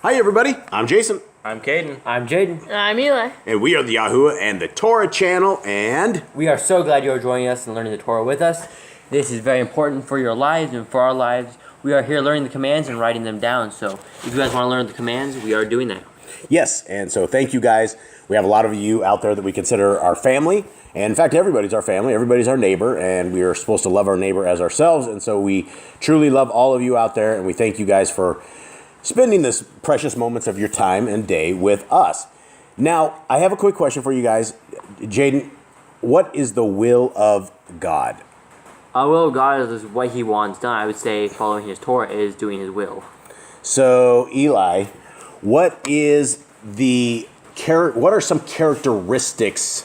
Hi everybody, I'm Jason. I'm Caden. I'm Jaden. And I'm Eli. And we are the YHWH and the Torah channel, and We are so glad you are joining us and learning the Torah with us. This is very important for your lives and for our lives. We are here learning the commands and writing them down. So if you guys want to learn the commands, we are doing that. yes, and so thank you guys. We have a lot of you out there that we consider our family, and in fact everybody's our family, everybody's our neighbor, and we are supposed to love our neighbor as ourselves, and so we truly love all of you out there, and we thank you guys for spending this precious moments of your time and day with us. Now, I have a quick question for you guys. Jaden, what is the will of God? Our will of God is what He wants done. I would say following His Torah is doing His will. So, Eli, what are some characteristics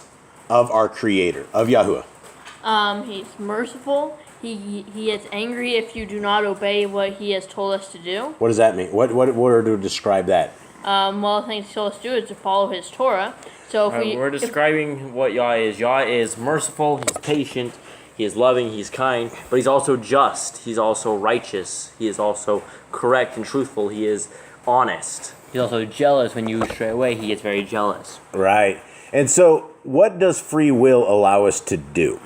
of our Creator, of YHWH? He's merciful. He gets angry if you do not obey what he has told us to do. What does that mean? What are to describe that? Well, the thing he told us to do is to follow his Torah. So if We're describing what Yah is. Yah is merciful, He's patient, He is loving, He's kind, but He's also just, He's also righteous, He is also correct and truthful, He is honest. He's also jealous. When you stray away, He gets very jealous. Right. And so, what does free will allow us to do?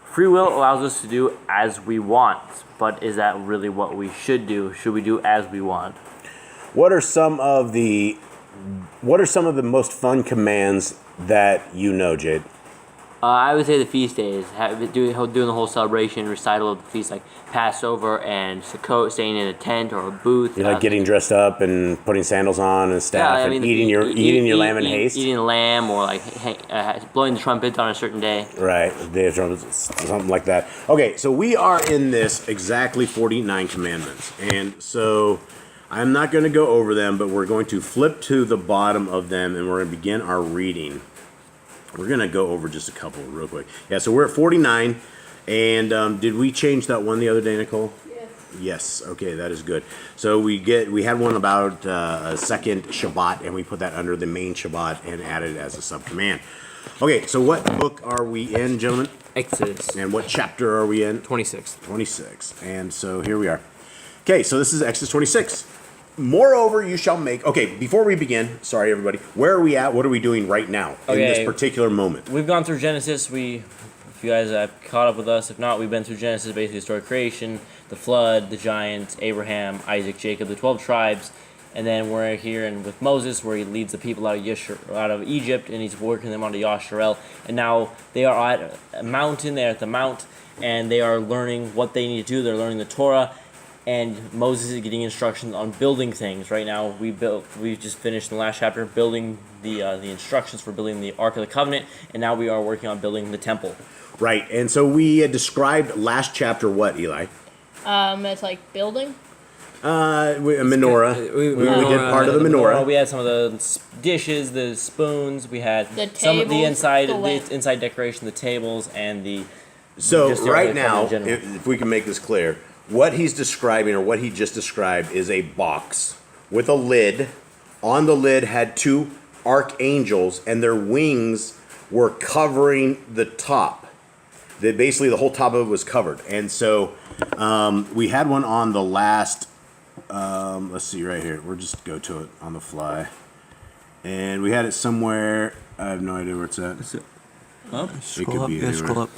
Free will allows us to do as we want, but is that really what we should do? Should we do as we want? What are some of the most fun commands that you know, Jade? I would say the feast days, doing the whole celebration, recital of the feast, like Passover and Sukkot, staying in a tent or a booth. You like getting dressed up and putting sandals on and stuff, and eating your lamb in haste? Eating a lamb, or like blowing the trumpet on a certain day. Right, the day of trumpets, something like that. Okay, so we are in this exactly 49 commandments, and so I'm not going to go over them, but we're going to flip to the bottom of them, and we're going to begin our reading. We're going to go over just a couple real quick. Yeah, so we're at 49, and did we change that one the other day, Nicole? Yes. Yes, okay, that is good. So we had one about a second Shabbat, and we put that under the main Shabbat and added it as a subcommand. Okay, so what book are we in, gentlemen? Exodus. And what chapter are we in? 26. 26. And so here we are. Okay, so this is Exodus 26. Moreover, you shall make... Okay, before we begin, sorry everybody, where are we at? What are we doing right now in this particular moment? We've gone through Genesis. If you guys have caught up with us, if not, we've been through Genesis, basically the story of creation, the flood, the giants, Abraham, Isaac, Jacob, the 12 tribes, and then we're here with Moses, where he leads the people out of Egypt, and he's working them onto YHWH. And now they are at a mountain, they're at the mount, and they are learning what they need to do. They're learning the Torah. And Moses is getting instructions on building things. Right now, we just finished in the last chapter building the instructions for building the Ark of the Covenant, and now we are working on building the temple. Right, and so we had described last chapter what, Eli? It's like building. A menorah. We did part of the menorah. We had some of the dishes, the spoons. We had the tables, some of the inside decoration, the tables, and the. So right now, if we can make this clear. What he's describing, or what he just described, is a box with a lid. On the lid had two archangels, and their wings were covering the top. Basically, the whole top of it was covered. And so we had one on the last, let's see right here. We'll just go to it on the fly. And we had it somewhere. I have no idea where it's at. Is it up? It could be anywhere. Scroll up.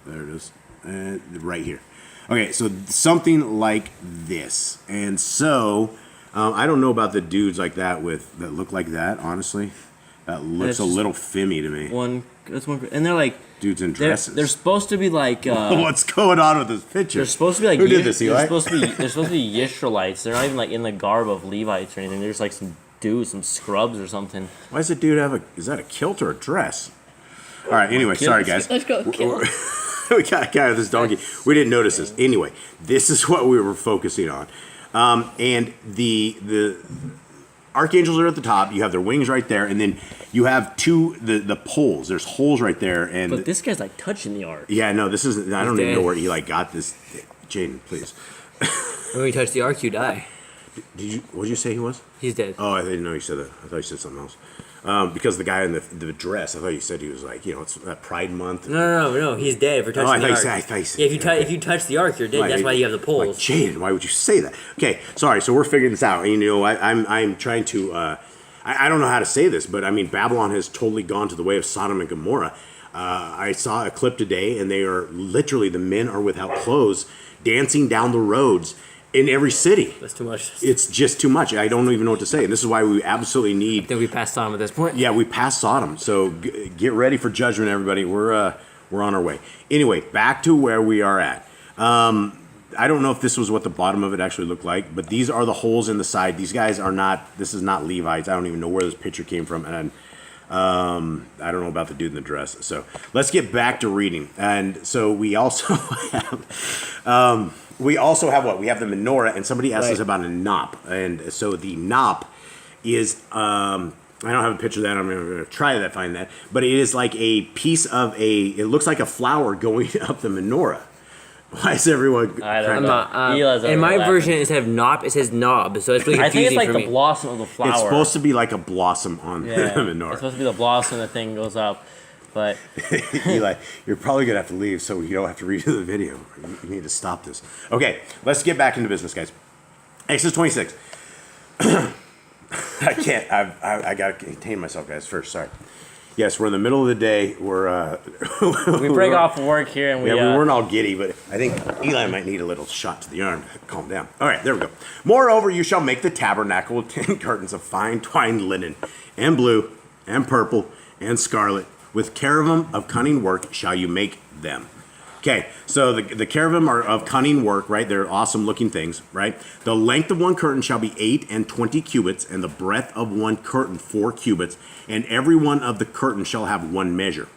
There it is. Right here. Okay, so something like this. And so, I don't know about the dudes like that that look like that, honestly. That looks a little fimmy to me. And they're like... Dudes in dresses. They're supposed to be like... What's going on with this picture? They're supposed to be like... Who did this, Eli? They're supposed to be Yisraelites. They're not even like in the garb of Levites or anything. They're just like some dudes, some scrubs or something. Why does the dude have is that a kilt or a dress? All right, anyway, sorry guys. Let's go kilt. We got a guy with this donkey. We didn't notice this. Anyway, this is what we were focusing on. And the archangels are at the top. You have their wings right there. And then you have the poles. There's holes right there. But this guy's like touching the ark. Yeah, no, this isn't. I don't even know where he got this. Jaden, please. When you touch the ark, you die. What did you say he was? He's dead. Oh, I didn't know you said that. I thought you said something else. Because the guy in the dress, I thought you said he was like, it's that Pride Month. No. He's dead for touching the ark. I thought you said If you touch the ark, you're dead. That's why you have the poles. Like, Jaden, why would you say that? Okay, sorry. So we're figuring this out. I'm trying to. I don't know how to say this, but I mean, Babylon has totally gone to the way of Sodom and Gomorrah. I saw a clip today, and they are literally, the men are without clothes, dancing down the roads in every city. That's too much. It's just too much. I don't even know what to say. And this is why we absolutely need. I think we passed Sodom at this point. Yeah, we passed Sodom. So get ready for judgment, everybody. We're on our way. Anyway, back to where we are at. I don't know if this was what the bottom of it actually looked like, but these are the holes in the side. These guys are not. This is not Levites. I don't even know where this picture came from, and I don't know about the dude in the dress. So let's get back to reading. And so we also have. We also have what? We have the menorah, and somebody asked us about a knop. And so the knop is, I don't have a picture of that. I'm going to try to find that. But it is like a piece of it looks like a flower going up the menorah. Why is everyone... I don't know. In my version, instead of knop, it saes knob. So it's really confusing. I think it's like for the me. blossom of the flower. It's supposed to be like a blossom on the menorah. It's supposed to be the blossom, the thing goes up. But Eli, you're probably gonna have to leave, so you don't have to redo the video. You need to stop this. Okay, let's get back into business, guys. Exodus 26. I can't. I gotta contain myself, guys. First, sorry. Yes, we're in the middle of the day. we break off work here, and we weren't all giddy, but I think Eli might need a little shot to the arm to calm down. All right, there we go. Moreover, you shall make the tabernacle with 10 curtains of fine twined linen, and blue, and purple, and scarlet. With cherubim of cunning work shall you make them. Okay, so the cherubim are of cunning work, right? They're awesome looking things, right? The length of one curtain shall be 8 and 20 cubits, and the breadth of one curtain 4 cubits, and every one of the curtains shall have one measure.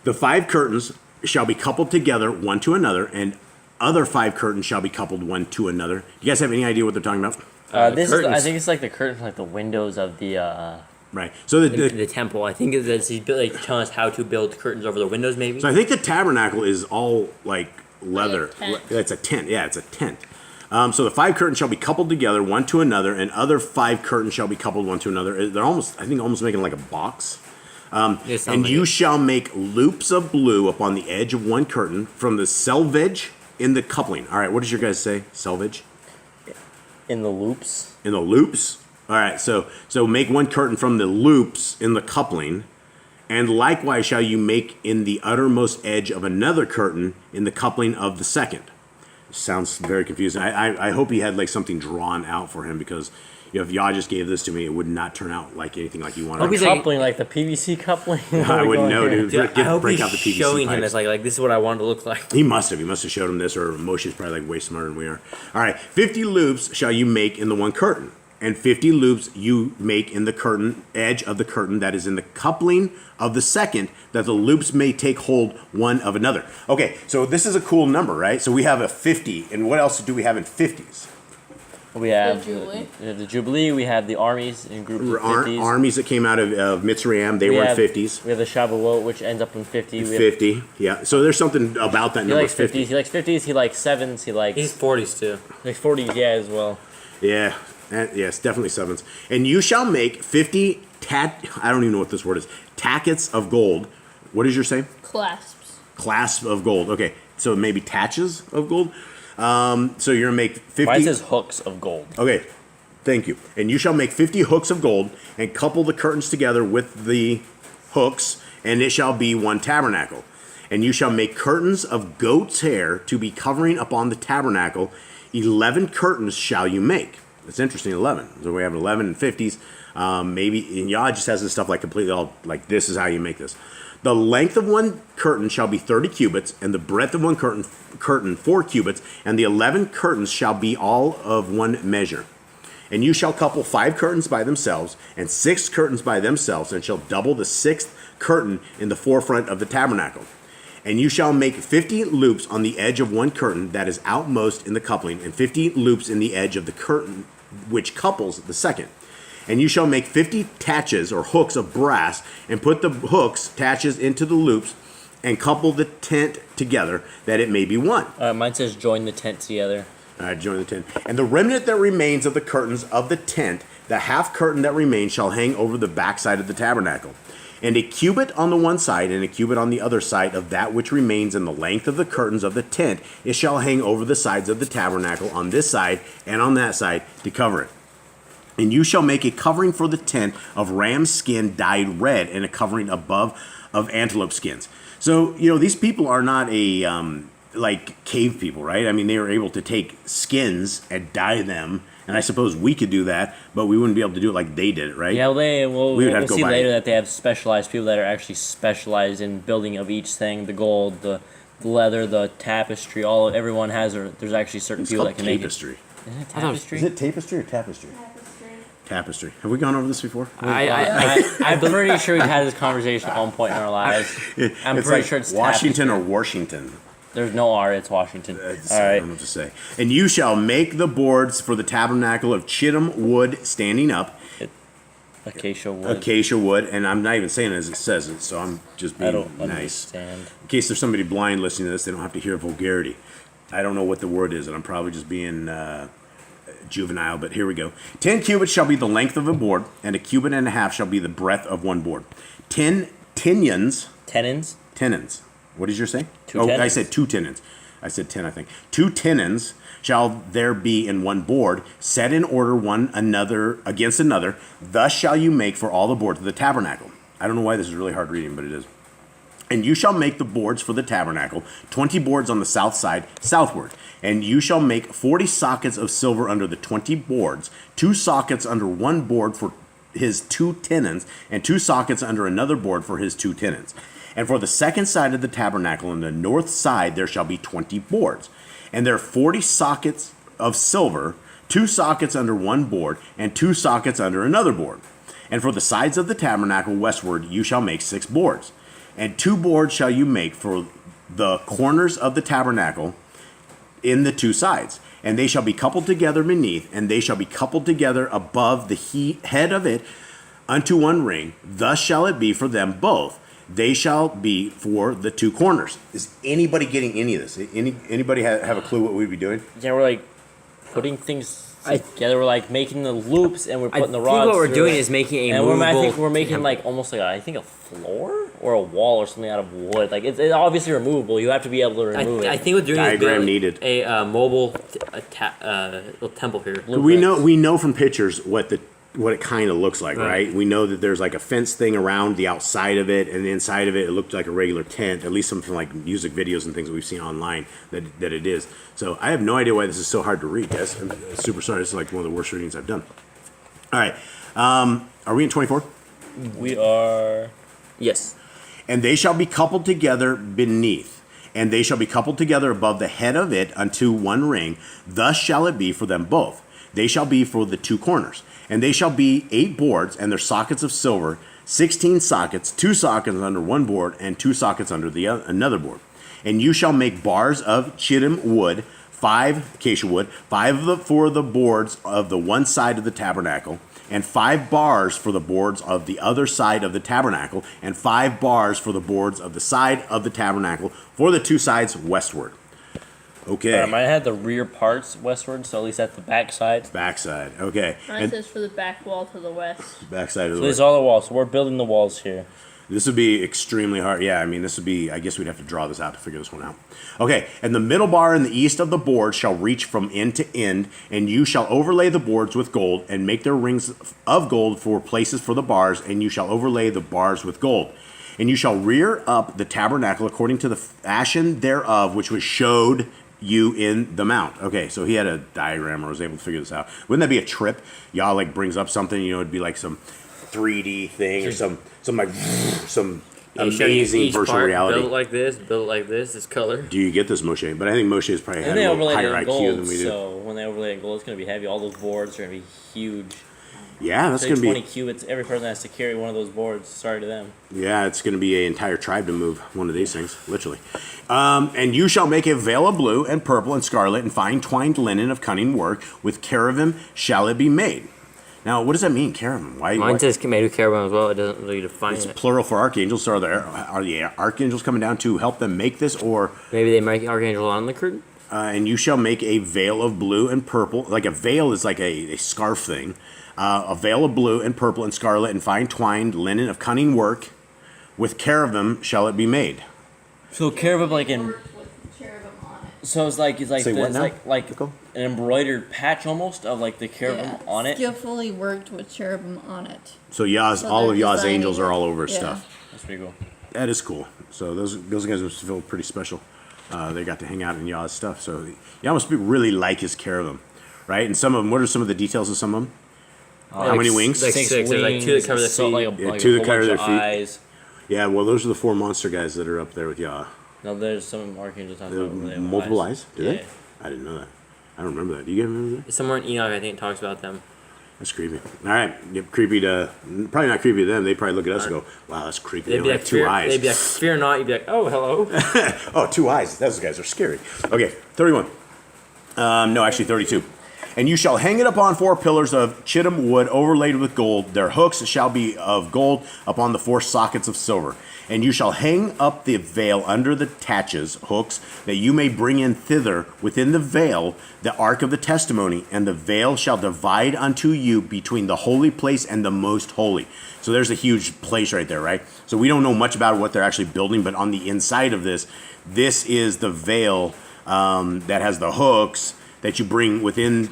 The 5 curtains shall be coupled together one to another, and other 5 curtains shall be coupled one to another. You guys have any idea what they're talking about? I think it's like the curtain, like the windows of the. Right. So the temple. I think he's telling us how to build curtains over the windows, maybe. So I think the tabernacle is all like leather. Like It's a tent. Yeah, it's a tent. So the 5 curtains shall be coupled together one to another, and other 5 curtains shall be coupled one to another. They're almost making like a box. And you shall make loops of blue upon the edge of one curtain from the selvage in the coupling. All right, what does your guys say? Selvage? In the loops. In the loops? All right, so make one curtain from the loops in the coupling, and likewise shall you make in the uttermost edge of another curtain in the coupling of the second. Sounds very confusing. I hope he had like something drawn out for him, because if Yah just gave this to me, it would not turn out like anything like you wanted. Coupling, like the PVC coupling. I wouldn't know, dude. I hope break he's out the PVC showing pipes. him as like this is what I want to look like. He must have showed him this, or Moshe's probably like way smarter than we are. All right, 50 loops shall you make in the one curtain, and 50 loops you make in the curtain edge of the curtain that is in the coupling of the second, that the loops may take hold one of another. Okay, so this is a cool number, right? So we have a 50, and what else do we have in 50s? We have The Jubilee. The Jubilee. We have the armies in groups of 50s. Armies that came out of Mitzrayim, they were in 50s. We have the Shavuot, which ends up in 50. 50, yeah. So there's something about that He number likes 50. 50s. He likes 50s. He likes 7s. He likes... He's 40s too. He likes 40s, yeah, as well. Yeah, yes, definitely 7s. And you shall make 50 I don't even know what this word is. Tackets of gold. What is your say? Clasps. Clasp of gold. Okay, so maybe tatches of gold. So you're gonna make 50. Mine says hooks of gold. Okay, thank you. And you shall make 50 hooks of gold, and couple the curtains together with the hooks, and it shall be one tabernacle. And you shall make curtains of goat's hair to be covering upon the tabernacle. 11 curtains shall you make. That's interesting, 11. So we have 11 and 50s. Maybe, and Yah just has this stuff like completely all, like this is how you make this. The length of one curtain shall be 30 cubits, and the breadth of one curtain 4 cubits, and the 11 curtains shall be all of one measure. And you shall couple 5 curtains by themselves, and 6 curtains by themselves, and shall double the 6th curtain in the forefront of the tabernacle. And you shall make 50 loops on the edge of one curtain that is outmost in the coupling, and 50 loops in the edge of the curtain which couples the second. And you shall make 50 taches or hooks of brass, and put the hooks, taches, into the loops, and couple the tent together, that it may be one. Mine says join the tent together. All right, join the tent. And the remnant that remains of the curtains of the tent, the half curtain that remains, shall hang over the backside of the tabernacle. And a cubit on the one side and a cubit on the other side of that which remains in the length of the curtains of the tent, it shall hang over the sides of the tabernacle on this side and on that side to cover it. And you shall make a covering for the tent of ram skin dyed red, and a covering above of antelope skins. So, these people are not like cave people, right? I mean, they were able to take skins and dye them. And I suppose we could do that, but we wouldn't be able to do it like they did it, right? Yeah, we'll see later it. that they have specialized people that are actually specialized in building of each thing, the gold, the leather, the tapestry, everyone has, there's actually certain people that can make it. Tapestry. Isn't it tapestry? Is it tapestry or tapestry? Tapestry. Have we gone over this before? I'm pretty sure we've had this conversation at one point in our lives. I'm pretty sure it's Washington tapestry. or Washington. There's no R, it's Washington. All right. All I don't know what to say. And you shall make the boards for the tabernacle of shittim wood standing up. Acacia wood. Acacia wood, and I'm not even saying it as it says it, so I'm just being I don't nice. understand. In case there's somebody blind listening to this, they don't have to hear vulgarity. I don't know what the word is, and I'm probably just being juvenile, but here we go. 10 cubits shall be the length of a board, and a cubit and a half shall be the breadth of one board. 10 tenons. Tenons. What did you say? I said 2 tenons. I said 10, I think. 2 tenons shall there be in one board, set in order one another against another. Thus shall you make for all the boards of the tabernacle. I don't know why this is really hard reading, but it is. And you shall make the boards for the tabernacle, 20 boards on the south side, southward. And you shall make 40 sockets of silver under the 20 boards, 2 sockets under one board for his 2 tenons, and 2 sockets under another board for his 2 tenons. And for the second side of the tabernacle, on the north side, there shall be 20 boards. And there are 40 sockets of silver, 2 sockets under one board, and 2 sockets under another board. And for the sides of the tabernacle westward, you shall make 6 boards. And 2 boards shall you make for the corners of the tabernacle in the 2 sides. And they shall be coupled together beneath, and they shall be coupled together above the head of it unto one ring. Thus shall it be for them both. They shall be for the 2 corners. Is anybody getting any of this? Anybody have a clue what we'd be doing? Yeah, we're like putting things together. We're like making the loops, and we're putting the rods. I think what we're doing is is making a and movable. I think we're making like almost like a floor or a wall or something out of wood. Like it's obviously removable. You have to be able to remove it. I think what we're doing Diagram is needed. a mobile little temple here. We know from pictures what it kind of looks like, right? We know that there's like a fence thing around the outside of it, and the inside of it looked like a regular tent, at least something like music videos and things that we've seen online that it is. So I have no idea why this is so hard to read, guys. I'm super sorry. This is like one of the worst readings I've done. All right. Are we in 24? We are. Yes. And they shall be coupled together beneath, and they shall be coupled together above the head of it unto one ring. Thus shall it be for them both. They shall be for the 2 corners. And they shall be 8 boards, and their sockets of silver, 16 sockets, 2 sockets under one board, and 2 sockets under another board. And you shall make bars of shittim wood, 5 acacia wood, 5 for the boards of the one side of the tabernacle, and 5 bars for the boards of the other side of the tabernacle, and 5 bars for the boards of the side of the tabernacle for the 2 sides westward. Okay. Mine had the rear parts westward, so at least that's the back side. Backside. Okay. Mine says for the back wall to the west. Backside of So the these are all the walls. So we're building the walls here. This would be extremely hard. Yeah, I mean, this would be, I guess we'd have to draw this out to figure this one out. Okay, and the middle bar in the east of the board shall reach from end to end, and you shall overlay the boards with gold, and make their rings of gold for places for the bars, and you shall overlay the bars with gold. And you shall rear up the tabernacle according to the fashion thereof, which was showed you in the mount. Okay, so he had a diagram or was able to figure this out. Wouldn't that be a trip? Y'all like brings up something, it'd be like some 3D thing or some amazing virtual reality. Build it like this, this color. Do you get this, Moshe? But I think Moshe is probably And had they a little overlaid higher it in IQ gold, than we do. so when they overlay it in gold, it's going to be heavy. All those boards are going to be huge. Yeah, that's Say going to 20 be. cubits. Every person has to carry one of those boards. Sorry to them. Yeah, it's going to be an entire tribe to move one of these things, literally. And you shall make a veil of blue and purple and scarlet and fine twined linen of cunning work. With cherubim shall it be made. Now, what does that mean, cherubim? Mine says made with cherubim as well. It doesn't really define It's it. plural for archangels. So are the archangels coming down to help them make this, or Maybe they make archangel on the curtain. and you shall make a veil of blue and purple. Like a veil is like a scarf thing. A veil of blue and purple and scarlet and fine twined linen of cunning work. With cherubim shall it be made. So cherubim like in. Worked with cherubim on it. So it's like Say what now? like Nicole? an embroidered patch almost of like the cherubim on it. Skillfully worked with cherubim on it. So Yah's, So all they're of Yah's designing angels are it. all over his Yeah. stuff. That's pretty cool. That is cool. So those guys must feel pretty special. They got to hang out in Yah's stuff. So Yah must be really like his cherubim, right? And some of them. What are some of the details of some of them? How many wings? Like six. There's like two that cover the so, feet. like a two that whole cover bunch their of feet. eyes. Yeah, well, those are the 4 monster guys that are up there with Yah. No, there's some archangels on They have multiple eyes? Do Yeah. they? I didn't know that. I don't remember that. Do you guys remember that? Somewhere in Enoch, I think it talks about them. That's creepy. All right, get creepy to probably not creepy to them. They probably look at us and go, "Wow, that's creepy." They They'd be only like, have 2 eyes. They'd be like, fear not. You'd be like, oh, hello. Oh, 2 eyes. Those guys are scary. Okay, 31. No, actually 32. And you shall hang it upon 4 pillars of chittim wood overlaid with gold. Their hooks shall be of gold upon the 4 sockets of silver. And you shall hang up the veil under the taches, hooks, that you may bring in thither within the veil the ark of the testimony. And the veil shall divide unto you between the holy place and the most holy. So there's a huge place right there, right? So we don't know much about what they're actually building, but on the inside of this is the veil that has the hooks that you bring within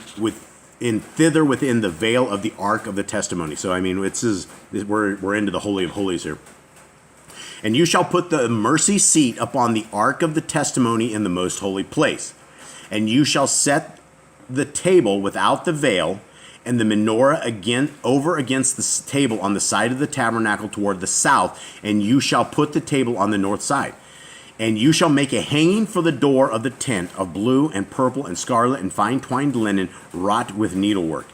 the veil of the ark of the testimony. So I mean, we're into the holy of holies here. And you shall put the mercy seat upon the ark of the testimony in the most holy place. And you shall set the table without the veil and the menorah over against the table on the side of the tabernacle toward the south. And you shall put the table on the north side. And you shall make a hanging for the door of the tent of blue and purple and scarlet and fine twined linen wrought with needlework.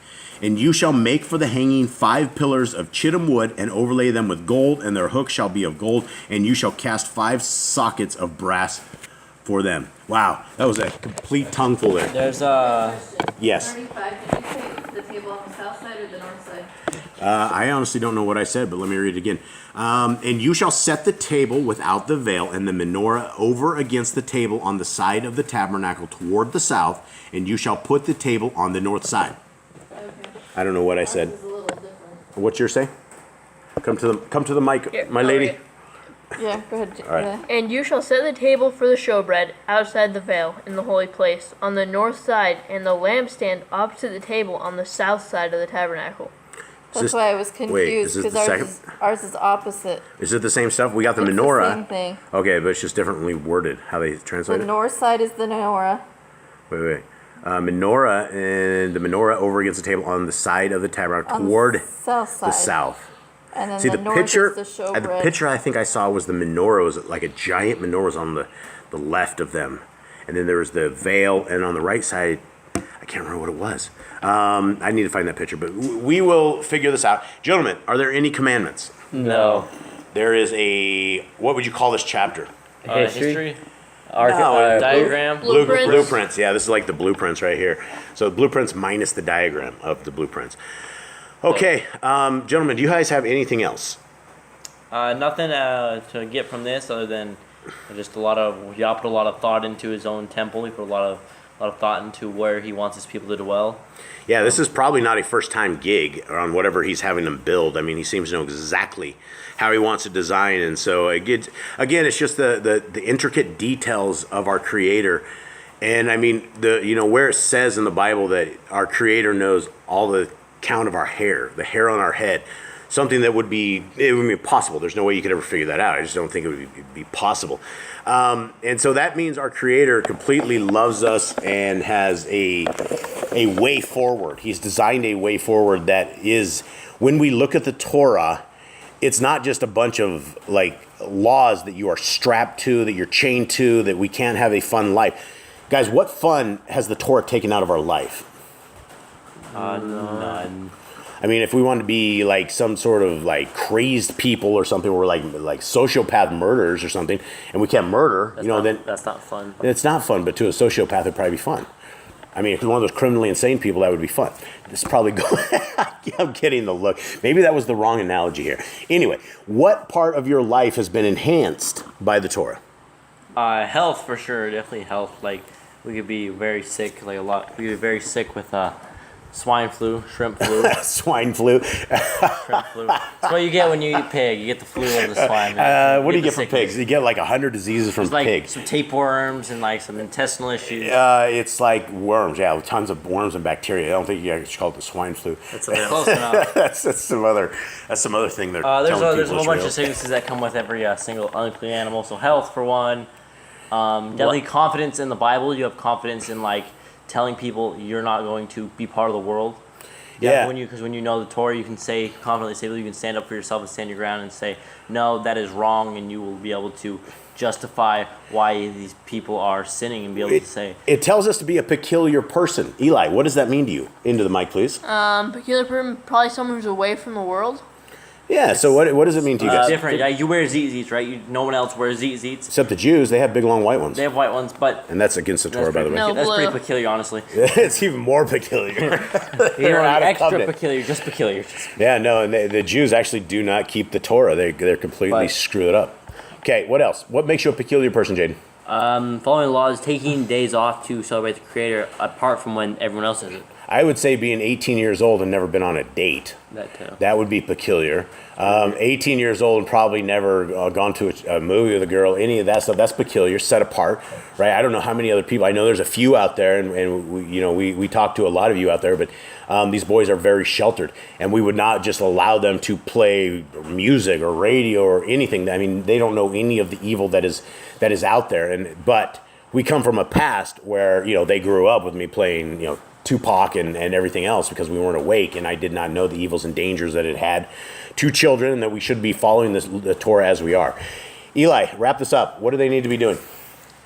And you shall make for the hanging 5 pillars of chittim wood and overlay them with gold, and their hooks shall be of gold, and you shall cast 5 sockets of brass for them. Wow, that was a complete tongueful there. There's Yes. 35, did you say the table on the south side or the north side? I honestly don't know what I said, but let me read it again. And you shall set the table without the veil and the menorah over against the table on the side of the tabernacle toward the south, and you shall put the table on the north side. Okay. I don't know what I said. This is a little different. What's your say? Come to the mic, my lady. Yeah, go ahead. All right. And you shall set the table for the showbread outside the veil in the holy place on the north side, and the lampstand opposite the table on the south side of the tabernacle. Is That's this- why I was wait, is confused this because the ours is opposite. Is it the same stuff? We got the It's menorah. the same thing. Okay, but it's just differently worded how they The translate it. north side is the menorah. Wait. Menorah and the menorah over against the table on the side of the tabernacle On the toward south side. the south. And then See the, the north picture. is the The showbread. picture I think I saw was the menorah was like a giant menorah was on the left of them, and then there was the veil, and on the right side, I can't remember what it was. I need to find that picture, but we will figure this out, gentlemen. Are there any commandments? no There is a. What would you call this chapter? history. Diagram. Blueprints. Yeah, this is like the blueprints right here. So blueprints minus the diagram of the blueprints. Okay, gentlemen, do you guys have anything else? Nothing to get from this other than just Yah put a lot of thought into his own temple. He put a lot of thought into where he wants his people to dwell. Yeah, this is probably not a first-time gig on whatever he's having them build. I mean, he seems to know exactly how he wants to design, and so again, it's just the intricate details of our Creator. And I mean, where it says in the Bible that our Creator knows all the count of our hair, the hair on our head, something that would be impossible. There's no way you could ever figure that out. I just don't think it would be possible. And so that means our Creator completely loves us and has a way forward. He's designed a way forward that is, when we look at the Torah, it's not just a bunch of like laws that you are strapped to, that you're chained to, that we can't have a fun life. Guys, what fun has the Torah taken out of our life? None. I mean, if we want to be like some sort of like crazed people or something, we're like sociopath murderers or something, and we can't murder, then That's not fun. it's not fun. But to a sociopath, it'd probably be fun. I mean, if you're one of those criminally insane people, that would be fun. This is probably going. I'm getting the look. Maybe that was the wrong analogy here. Anyway, what part of your life has been enhanced by the Torah? Health for sure, definitely health. Like We could be very sick, like a lot. We could be very sick with swine flu, shrimp flu, Swine flu. shrimp flu. That's what you get when you eat pig. You get the flu of the swine. What do you the get from sickness. pigs? You get like 100 diseases from It's like pigs. some tapeworms and like some intestinal issues. It's like worms, yeah, with tons of worms and bacteria. I don't think you guys call it the swine flu. That's close enough. that's some other thing they're There's telling a people whole is bunch real. of sicknesses that come with every single unclean animal. So health for one. Definitely confidence in the Bible. You have confidence in like telling people you're not going to be part of the world. Yeah. Because when you know the Torah, you can confidently say, you can stand up for yourself and stand your ground and say, no, that is wrong, and you will be able to justify why these people are sinning and be able to say. It tells us to be a peculiar person. Eli, what does that mean to you? Into the mic, please. Peculiar person, probably someone who's away from the world. Yeah, so what does it mean to you guys? Different. You wear zits, right? No one else wears zits. Except the Jews, they have big long white ones. They have white ones, but And that's against the Torah, by the way. No. that's pretty blue. peculiar, honestly. It's even more peculiar. They're out of extra covenant. peculiar, just peculiar. Yeah, no, and the Jews actually do not keep the Torah. They're completely But- screw it up. Okay, what else? What makes you a peculiar person, Jaden? Following the laws, taking days off to celebrate the Creator apart from when everyone else does it. I would say being 18 years old and never been on a date. That too. That would be peculiar. 18 years old and probably never gone to a movie with a girl, any of that stuff. That's peculiar, set apart, right? I don't know how many other people. I know there's a few out there, and we talk to a lot of you out there, but these boys are very sheltered, and we would not just allow them to play music or radio or anything. I mean, they don't know any of the evil that is out there, but we come from a past where they grew up with me playing Tupac and everything else because we weren't awake, and I did not know the evils and dangers that it had to children, and that we should be following the Torah as we are. Eli, wrap this up. What do they need to be doing?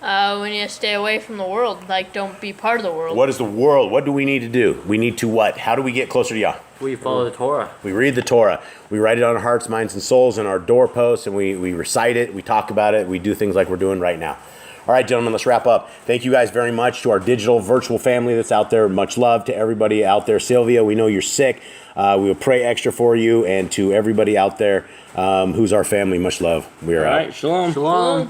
We need to stay away from the world. Like, don't be part of the world. What is the world? What do we need to do? We need to what? How do we get closer to Yah? We follow the Torah. We read the Torah. We write it on our hearts, minds, and souls and our doorposts, and we recite it. We talk about it. We do things like we're doing right now. All right, gentlemen, let's wrap up. Thank you guys very much to our digital virtual family that's out there. Much love to everybody out there. Sylvia, we know you're sick. We will pray extra for you, and to everybody out there who's our family, much love. We are All out. right, shalom. Shalom.